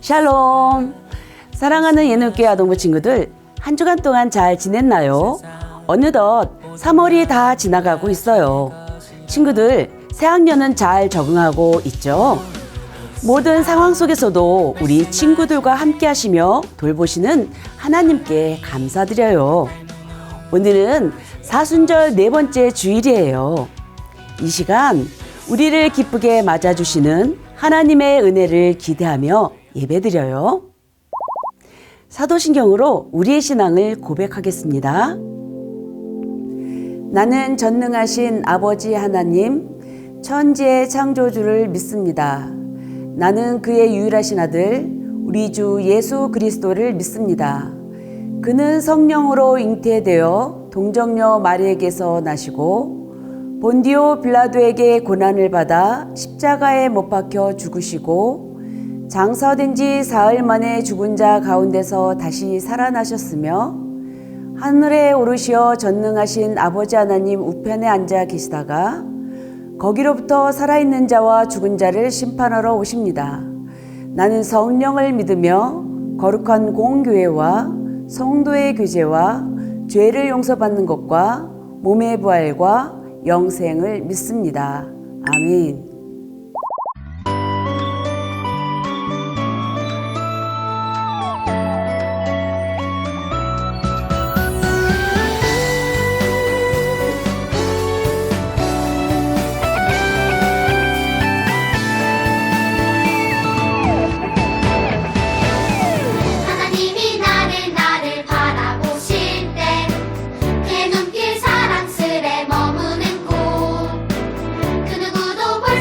샬롬! 사랑하는 예능교회 아동부 친구들, 한 주간 동안 잘 지냈나요? 어느덧 3월이 다 지나가고 있어요. 친구들, 새학년은 잘 적응하고 있죠? 모든 상황 속에서도 우리 친구들과 함께 하시며 돌보시는 하나님께 감사드려요. 오늘은 사순절 네 번째 주일이에요. 이 시간 우리를 기쁘게 맞아주시는 하나님의 은혜를 기대하며 예배드려요. 사도신경으로 우리의 신앙을 고백하겠습니다. 나는 전능하신 아버지 하나님, 천지의 창조주를 믿습니다. 나는 그의 유일하신 아들, 우리 주 예수 그리스도를 믿습니다. 그는 성령으로 잉태되어 동정녀 마리에게서 나시고 본디오 빌라도에게 고난을 받아 십자가에 못 박혀 죽으시고 장사된 지 사흘 만에 죽은 자 가운데서 다시 살아나셨으며 하늘에 오르시어 전능하신 아버지 하나님 우편에 앉아 계시다가 거기로부터 살아있는 자와 죽은 자를 심판하러 오십니다. 나는 성령을 믿으며 거룩한 공교회와 성도의 교제와 죄를 용서받는 것과 몸의 부활과 영생을 믿습니다. 아멘. 하나님이 나를 바라보실 때 그 눈길 사랑스레 머무는 곳 그 누구도 볼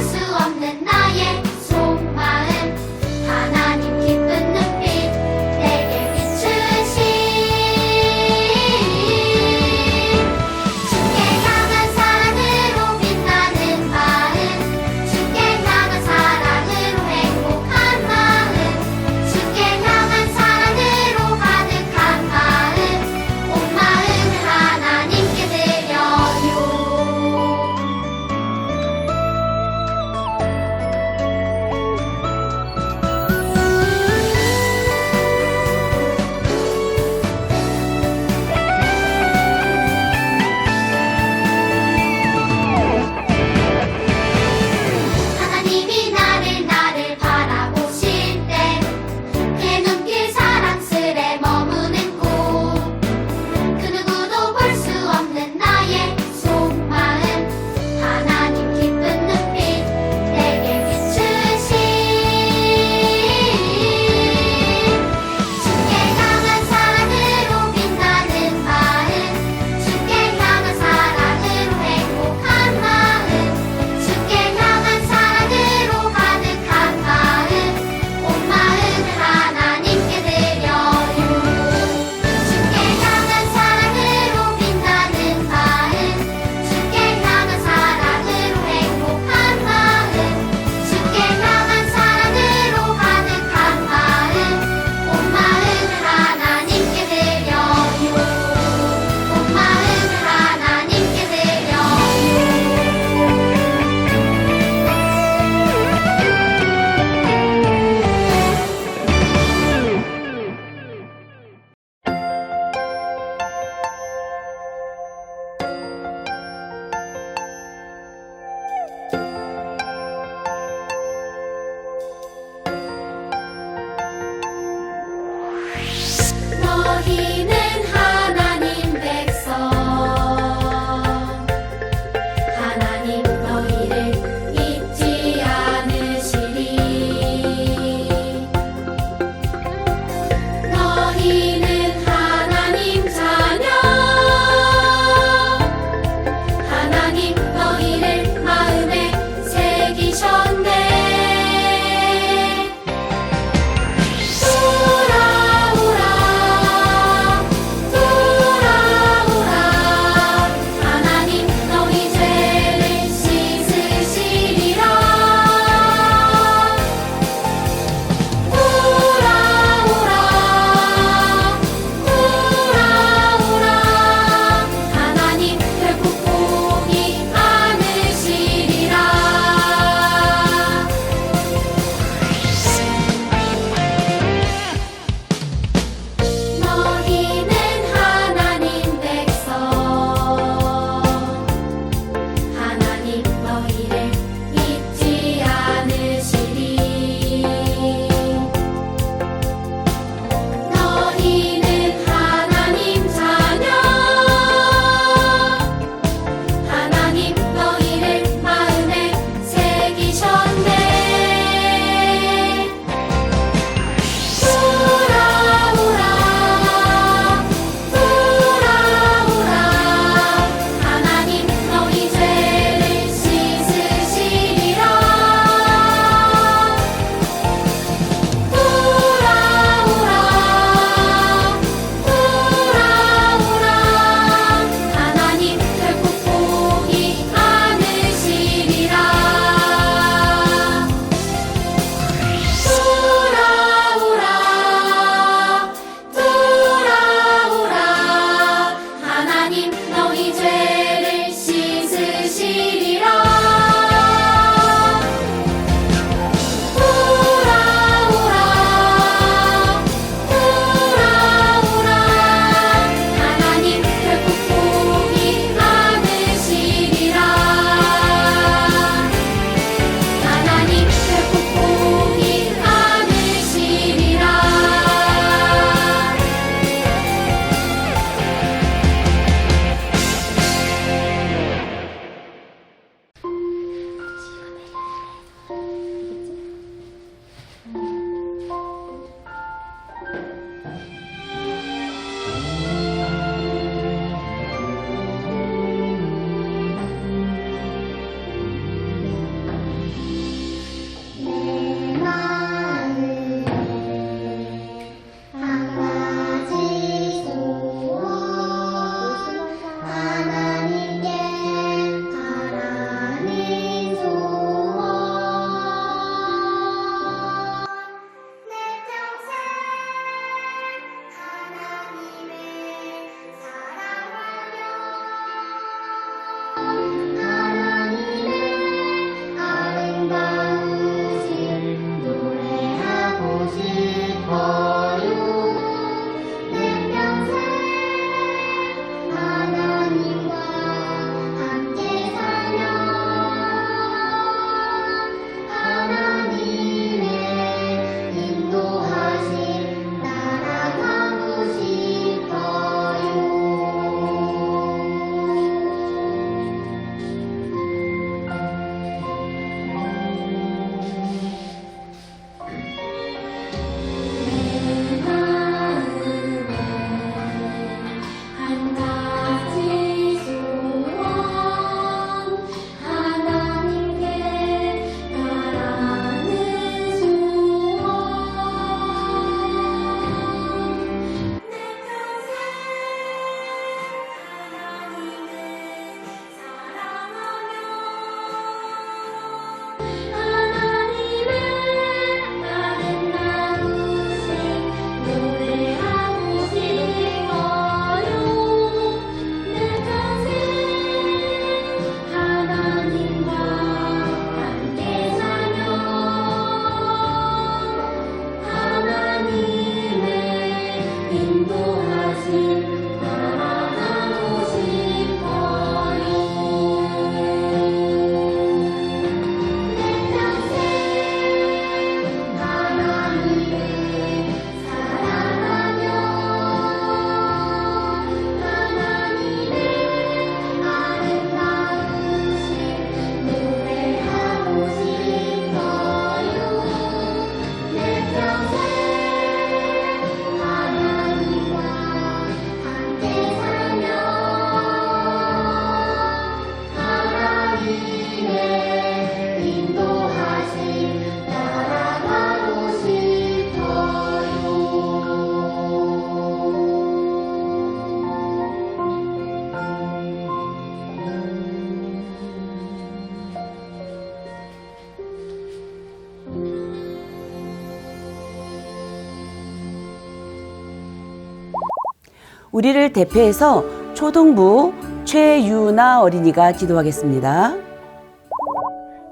우리를 대표해서 초등부 최유나 어린이가 기도하겠습니다.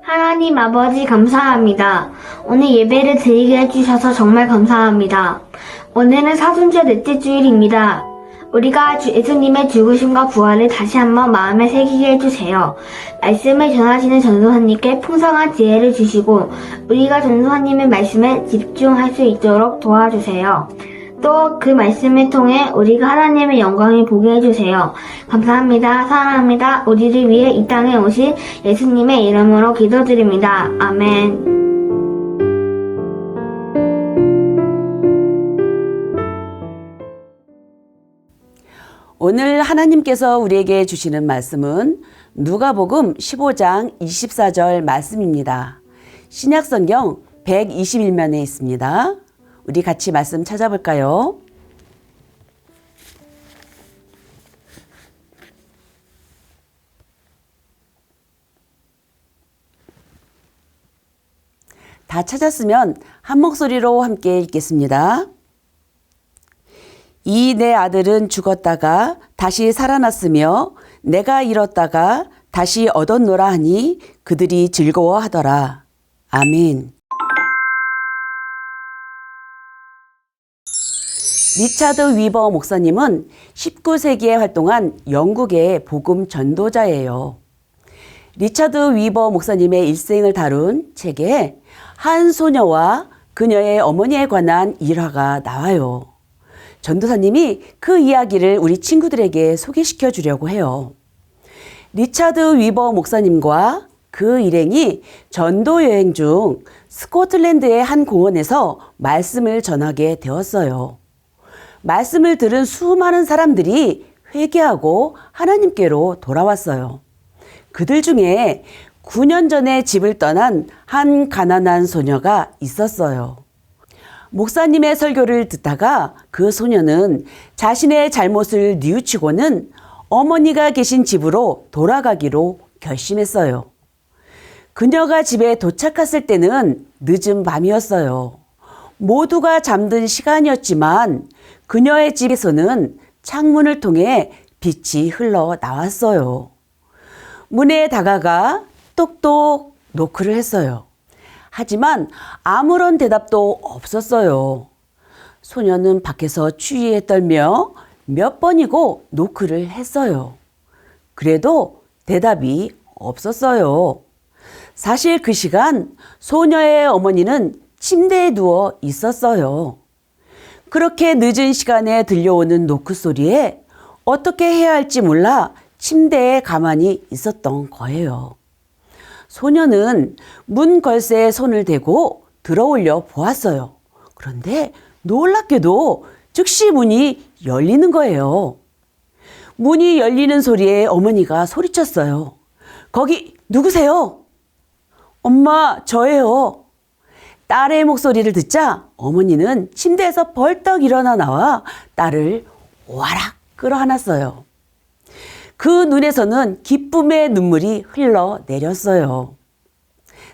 하나님 아버지 감사합니다. 오늘 예배를 드리게 해주셔서 정말 감사합니다. 오늘은 사순절 넷째 주일입니다. 우리가 예수님의 죽으심과 부활을 다시 한번 마음에 새기게 해주세요. 말씀을 전하시는 전도사님께 풍성한 지혜를 주시고 우리가 전도사님의 말씀에 집중할 수 있도록 도와주세요. 또 그 말씀을 통해 우리가 하나님의 영광을 보게 해주세요. 감사합니다. 사랑합니다. 우리를 위해 이 땅에 오신 예수님의 이름으로 기도드립니다. 아멘. 오늘 하나님께서 우리에게 주시는 말씀은 누가복음 15장 24절 말씀입니다. 신약성경 121면에 있습니다. 우리 같이 말씀 찾아볼까요? 다 찾았으면 한 목소리로 함께 읽겠습니다. 이 내 아들은 죽었다가 다시 살아났으며 내가 잃었다가 다시 얻었노라 하니 그들이 즐거워하더라. 아멘. 리차드 위버 목사님은 19세기에 활동한 영국의 복음 전도자예요. 리차드 위버 목사님의 일생을 다룬 책에 한 소녀와 그녀의 어머니에 관한 일화가 나와요. 전도사님이 그 이야기를 우리 친구들에게 소개시켜 주려고 해요. 리차드 위버 목사님과 그 일행이 전도 여행 중 스코틀랜드의 한 공원에서 말씀을 전하게 되었어요. 말씀을 들은 수많은 사람들이 회개하고 하나님께로 돌아왔어요. 그들 중에 9년 전에 집을 떠난 한 가난한 소녀가 있었어요. 목사님의 설교를 듣다가 그 소녀는 자신의 잘못을 뉘우치고는 어머니가 계신 집으로 돌아가기로 결심했어요. 그녀가 집에 도착했을 때는 늦은 밤이었어요. 모두가 잠든 시간이었지만 그녀의 집에서는 창문을 통해 빛이 흘러 나왔어요. 문에 다가가 똑똑 노크를 했어요. 하지만 아무런 대답도 없었어요. 소녀는 밖에서 추위에 떨며 몇 번이고 노크를 했어요. 그래도 대답이 없었어요. 사실 그 시간 소녀의 어머니는 침대에 누워 있었어요. 그렇게 늦은 시간에 들려오는 노크 소리에 어떻게 해야 할지 몰라 침대에 가만히 있었던 거예요. 소녀는 문 걸쇠에 손을 대고 들어올려 보았어요. 그런데 놀랍게도 즉시 문이 열리는 거예요. 문이 열리는 소리에 어머니가 소리쳤어요. 거기 누구세요? 엄마, 저예요. 딸의 목소리를 듣자 어머니는 침대에서 벌떡 일어나 나와 딸을 오아락 끌어안았어요. 그 눈에서는 기쁨의 눈물이 흘러내렸어요.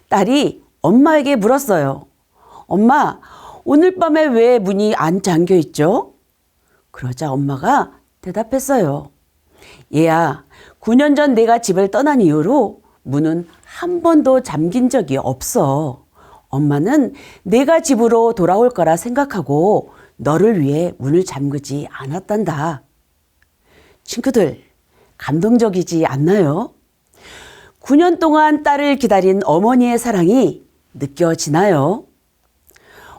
딸이 엄마에게 물었어요. 엄마, 오늘 밤에 왜 문이 안 잠겨 있죠? 그러자 엄마가 대답했어요. 얘야, 9년 전 내가 집을 떠난 이후로 문은 한 번도 잠긴 적이 없어. 엄마는 내가 집으로 돌아올 거라 생각하고 너를 위해 문을 잠그지 않았단다. 친구들, 감동적이지 않나요? 9년 동안 딸을 기다린 어머니의 사랑이 느껴지나요?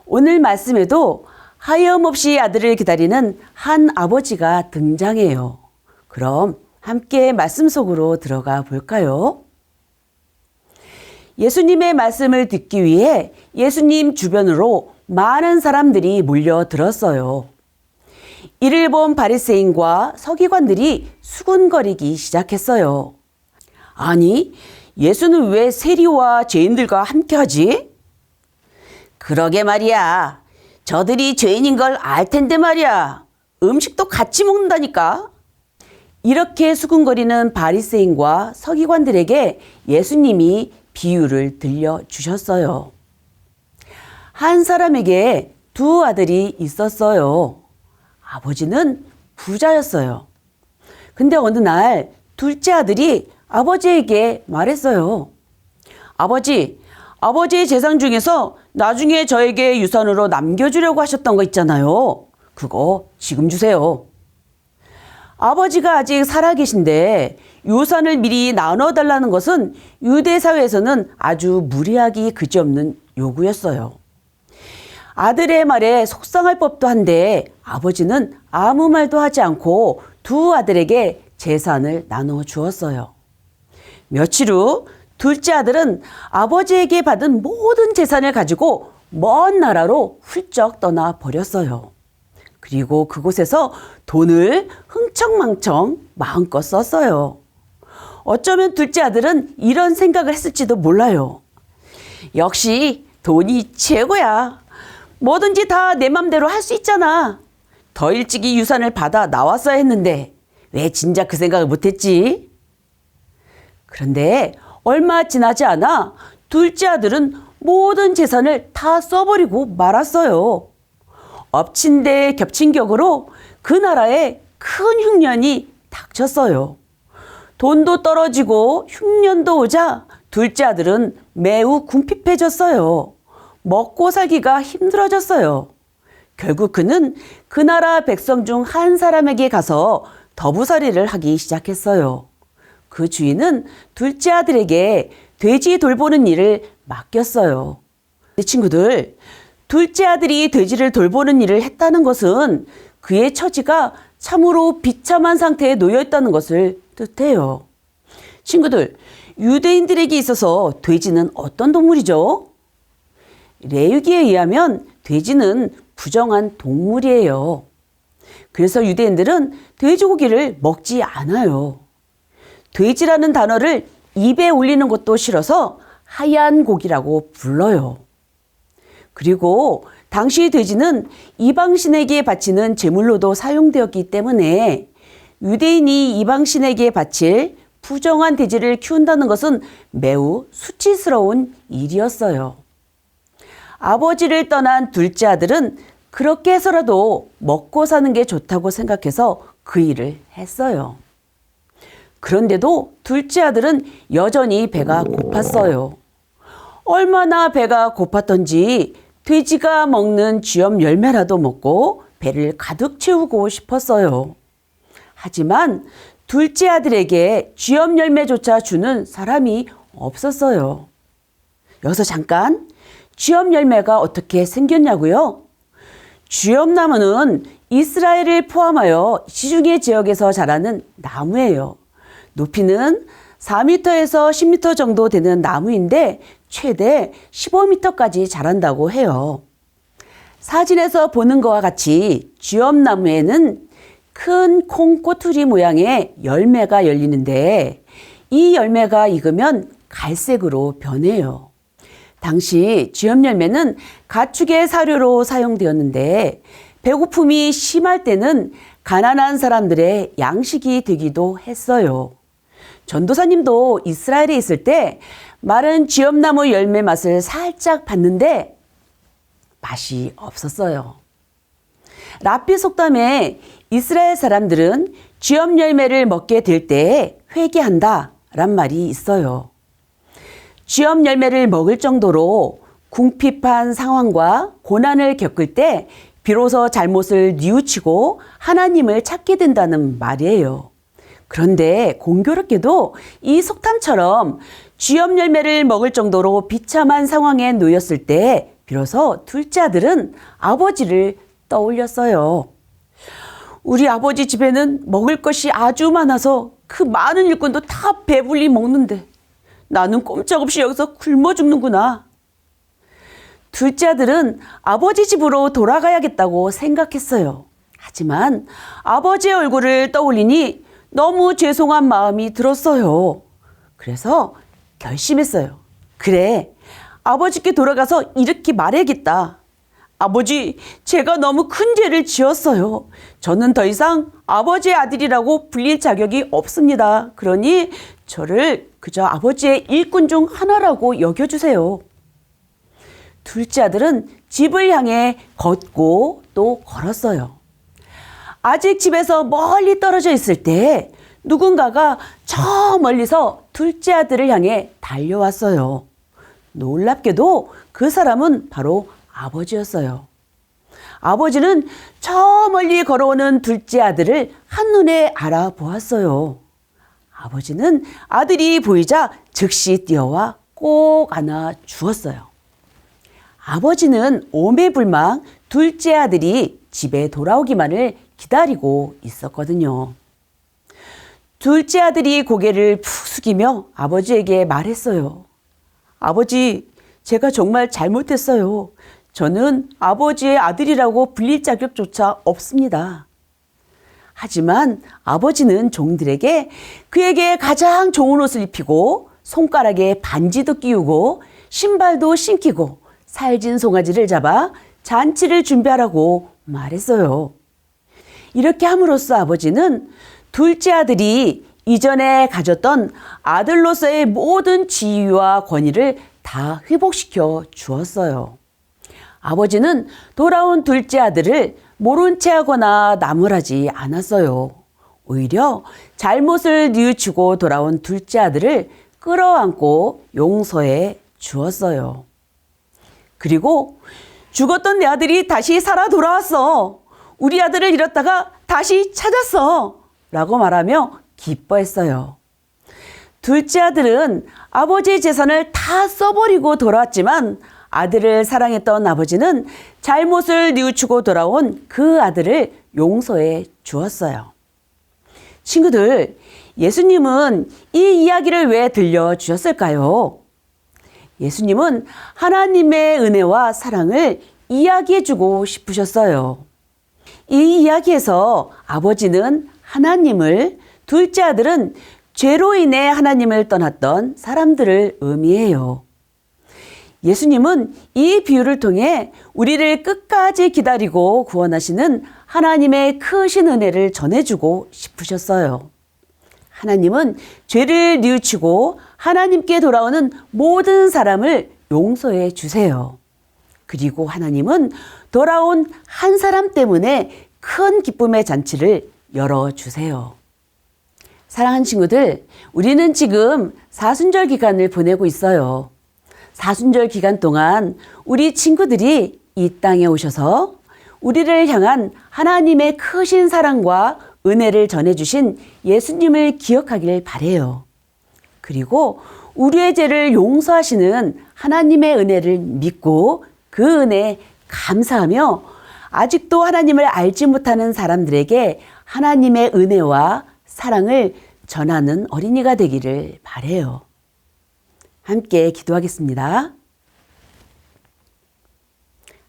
오늘 말씀에도 하염없이 아들을 기다리는 한 아버지가 등장해요. 그럼 함께 말씀 속으로 들어가 볼까요? 예수님의 말씀을 듣기 위해 예수님 주변으로 많은 사람들이 몰려들었어요. 이를 본 바리새인과 서기관들이 수군거리기 시작했어요. 아니, 예수는 왜 세리와 죄인들과 함께하지? 그러게 말이야. 저들이 죄인인 걸 알 텐데 말이야. 음식도 같이 먹는다니까. 이렇게 수군거리는 바리새인과 서기관들에게 예수님이 비유를 들려주셨어요. 한 사람에게 두 아들이 있었어요. 아버지는 부자였어요. 근데 어느 날 둘째 아들이 아버지에게 말했어요. 아버지의 재산 중에서 나중에 저에게 유산으로 남겨주려고 하셨던 거 있잖아요. 그거 지금 주세요. 아버지가 아직 살아계신데 유산을 미리 나눠달라는 것은 유대 사회에서는 아주 무리하기 그지없는 요구였어요. 아들의 말에 속상할 법도 한데 아버지는 아무 말도 하지 않고 두 아들에게 재산을 나눠 주었어요. 며칠 후 둘째 아들은 아버지에게 받은 모든 재산을 가지고 먼 나라로 훌쩍 떠나 버렸어요. 그리고 그곳에서 돈을 흥청망청 마음껏 썼어요. 어쩌면 둘째 아들은 이런 생각을 했을지도 몰라요. 역시 돈이 최고야. 뭐든지 다 내 맘대로 할 수 있잖아. 더 일찍이 유산을 받아 나왔어야 했는데 왜 진작 그 생각을 못했지? 그런데 얼마 지나지 않아 둘째 아들은 모든 재산을 다 써버리고 말았어요. 엎친 데 겹친 격으로 그 나라에 큰 흉년이 닥쳤어요. 돈도 떨어지고 흉년도 오자 둘째 아들은 매우 궁핍해졌어요. 먹고 살기가 힘들어졌어요. 결국 그는 그 나라 백성 중 한 사람에게 가서 더부살이를 하기 시작했어요. 그 주인은 둘째 아들에게 돼지 돌보는 일을 맡겼어요. 친구들, 둘째 아들이 돼지를 돌보는 일을 했다는 것은 그의 처지가 참으로 비참한 상태에 놓여 있다는 것을 뜻해요. 친구들, 유대인들에게 있어서 돼지는 어떤 동물이죠? 레위기에 의하면 돼지는 부정한 동물이에요. 그래서 유대인들은 돼지고기를 먹지 않아요. 돼지라는 단어를 입에 올리는 것도 싫어서 하얀 고기라고 불러요. 그리고 당시 돼지는 이방신에게 바치는 제물로도 사용되었기 때문에 유대인이 이방신에게 바칠 부정한 돼지를 키운다는 것은 매우 수치스러운 일이었어요. 아버지를 떠난 둘째 아들은 그렇게 해서라도 먹고 사는 게 좋다고 생각해서 그 일을 했어요. 그런데도 둘째 아들은 여전히 배가 고팠어요. 얼마나 배가 고팠던지 돼지가 먹는 쥐엄 열매라도 먹고 배를 가득 채우고 싶었어요. 하지만 둘째 아들에게 쥐엄 열매조차 주는 사람이 없었어요. 여기서 잠깐, 쥐엄 열매가 어떻게 생겼냐고요? 쥐엄나무는 이스라엘을 포함하여 지중해 지역에서 자라는 나무예요. 높이는 4m에서 10m 정도 되는 나무인데 최대 15m까지 자란다고 해요. 사진에서 보는 것과 같이 쥐엄나무에는 큰 콩꼬투리 모양의 열매가 열리는데 이 열매가 익으면 갈색으로 변해요. 당시 쥐엄 열매는 가축의 사료로 사용되었는데 배고픔이 심할 때는 가난한 사람들의 양식이 되기도 했어요. 전도사님도 이스라엘에 있을 때 마른 쥐엄나무 열매 맛을 살짝 봤는데 맛이 없었어요. 랍비 속담에 이스라엘 사람들은 쥐엄 열매를 먹게 될 때 회개한다 란 말이 있어요. 쥐엄 열매를 먹을 정도로 궁핍한 상황과 고난을 겪을 때 비로소 잘못을 뉘우치고 하나님을 찾게 된다는 말이에요. 그런데 공교롭게도 이 속담처럼 쥐엄 열매를 먹을 정도로 비참한 상황에 놓였을 때 비로소 둘째 아들은 아버지를 떠올렸어요. 우리 아버지 집에는 먹을 것이 아주 많아서 그 많은 일꾼도 다 배불리 먹는데 나는 꼼짝없이 여기서 굶어 죽는구나. 둘째 아들은 아버지 집으로 돌아가야겠다고 생각했어요. 하지만 아버지의 얼굴을 떠올리니 너무 죄송한 마음이 들었어요. 그래서 결심했어요. 그래, 아버지께 돌아가서 이렇게 말해야겠다. 아버지, 제가 너무 큰 죄를 지었어요. 저는 더 이상 아버지의 아들이라고 불릴 자격이 없습니다. 그러니 저를 그저 아버지의 일꾼 중 하나라고 여겨주세요. 둘째 아들은 집을 향해 걷고 또 걸었어요. 아직 집에서 멀리 떨어져 있을 때 누군가가 저 멀리서 둘째 아들을 향해 달려왔어요. 놀랍게도 그 사람은 바로 아버지였어요. 아버지는 저 멀리 걸어오는 둘째 아들을 한눈에 알아보았어요. 아버지는 아들이 보이자 즉시 뛰어와 꼭 안아 주었어요. 아버지는 오매불망 둘째 아들이 집에 돌아오기만을 기다리고 있었거든요. 둘째 아들이 고개를 푹 숙이며 아버지에게 말했어요. 아버지, 제가 정말 잘못했어요. 저는 아버지의 아들이라고 불릴 자격조차 없습니다. 하지만 아버지는 종들에게 그에게 가장 좋은 옷을 입히고 손가락에 반지도 끼우고 신발도 신기고 살진 송아지를 잡아 잔치를 준비하라고 말했어요. 이렇게 함으로써 아버지는 둘째 아들이 이전에 가졌던 아들로서의 모든 지위와 권위를 다 회복시켜 주었어요. 아버지는 돌아온 둘째 아들을 모른 채 하거나 나무라지 않았어요. 오히려 잘못을 뉘우치고 돌아온 둘째 아들을 끌어안고 용서해 주었어요. 그리고 죽었던 내 아들이 다시 살아 돌아왔어. 우리 아들을 잃었다가 다시 찾았어. 라고 말하며 기뻐했어요. 둘째 아들은 아버지의 재산을 다 써버리고 돌아왔지만 아들을 사랑했던 아버지는 잘못을 뉘우치고 돌아온 그 아들을 용서해 주었어요. 친구들, 예수님은 이 이야기를 왜 들려주셨을까요? 예수님은 하나님의 은혜와 사랑을 이야기해주고 싶으셨어요. 이 이야기에서 아버지는 하나님을, 둘째 아들은 죄로 인해 하나님을 떠났던 사람들을 의미해요. 예수님은 이 비유를 통해 우리를 끝까지 기다리고 구원하시는 하나님의 크신 은혜를 전해주고 싶으셨어요. 하나님은 죄를 뉘우치고 하나님께 돌아오는 모든 사람을 용서해 주세요. 그리고 하나님은 돌아온 한 사람 때문에 큰 기쁨의 잔치를 열어주세요. 사랑하는 친구들, 우리는 지금 사순절 기간을 보내고 있어요. 사순절 기간 동안 우리 친구들이 이 땅에 오셔서 우리를 향한 하나님의 크신 사랑과 은혜를 전해주신 예수님을 기억하길 바래요. 그리고 우리의 죄를 용서하시는 하나님의 은혜를 믿고 그 은혜에 감사하며 아직도 하나님을 알지 못하는 사람들에게 하나님의 은혜와 사랑을 전하는 어린이가 되기를 바래요. 함께 기도하겠습니다.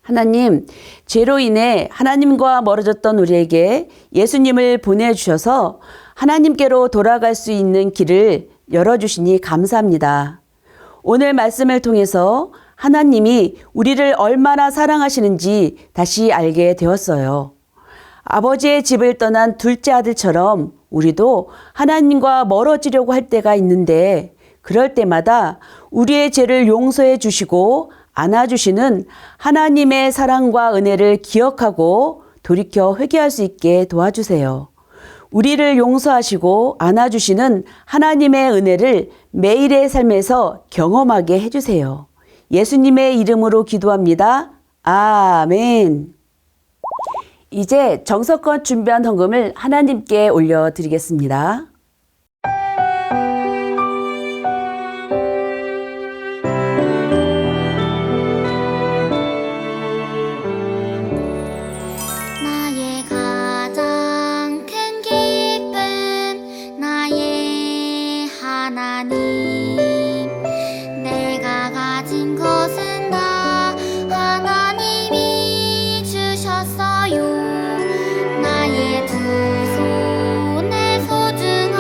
하나님, 죄로 인해 하나님과 멀어졌던 우리에게 예수님을 보내주셔서 하나님께로 돌아갈 수 있는 길을 열어주시니 감사합니다. 오늘 말씀을 통해서 하나님이 우리를 얼마나 사랑하시는지 다시 알게 되었어요. 아버지의 집을 떠난 둘째 아들처럼 우리도 하나님과 멀어지려고 할 때가 있는데 그럴 때마다 우리의 죄를 용서해 주시고 안아주시는 하나님의 사랑과 은혜를 기억하고 돌이켜 회개할 수 있게 도와주세요. 우리를 용서하시고 안아주시는 하나님의 은혜를 매일의 삶에서 경험하게 해주세요. 예수님의 이름으로 기도합니다. 아멘. 이제 정성껏 준비한 헌금을 하나님께 올려드리겠습니다. 나의 가장 큰 기쁨 나의 하나님 내가 가진 것은 다 하나님이 주셨어요 나의 두 손에 소중한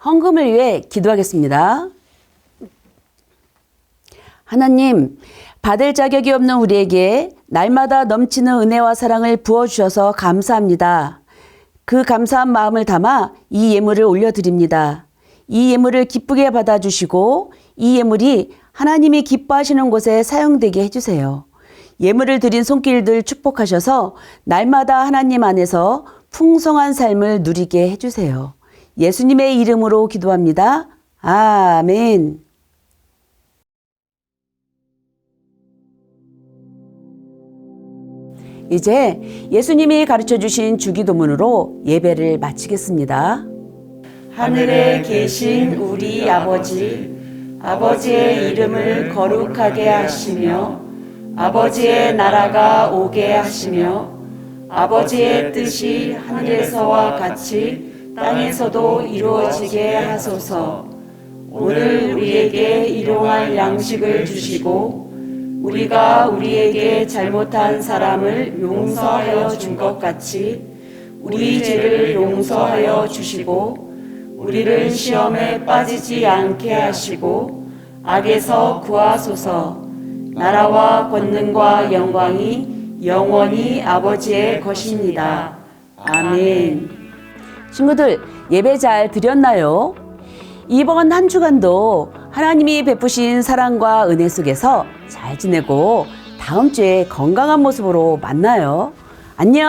헌금을 위해 기도하겠습니다. 하나님, 받을 자격이 없는 우리에게 날마다 넘치는 은혜와 사랑을 부어주셔서 감사합니다. 그 감사한 마음을 담아 이 예물을 올려드립니다. 이 예물을 기쁘게 받아주시고 이 예물이 하나님이 기뻐하시는 곳에 사용되게 해주세요. 예물을 드린 손길들 축복하셔서 날마다 하나님 안에서 풍성한 삶을 누리게 해주세요. 예수님의 이름으로 기도합니다. 아멘. 이제 예수님이 가르쳐 주신 주기도문으로 예배를 마치겠습니다. 하늘에 계신 우리 아버지, 아버지의 이름을 거룩하게 하시며 아버지의 나라가 오게 하시며 아버지의 뜻이 하늘에서와 같이 땅에서도 이루어지게 하소서. 오늘 우리에게 일용할 양식을 주시고 우리가 우리에게 잘못한 사람을 용서하여 준 것 같이 우리 죄를 용서하여 주시고 우리를 시험에 빠지지 않게 하시고 악에서 구하소서. 나라와 권능과 영광이 영원히 아버지의 것입니다. 아멘. 친구들, 예배 잘 드렸나요? 이번 한 주간도 하나님이 베푸신 사랑과 은혜 속에서 잘 지내고 다음 주에 건강한 모습으로 만나요. 안녕.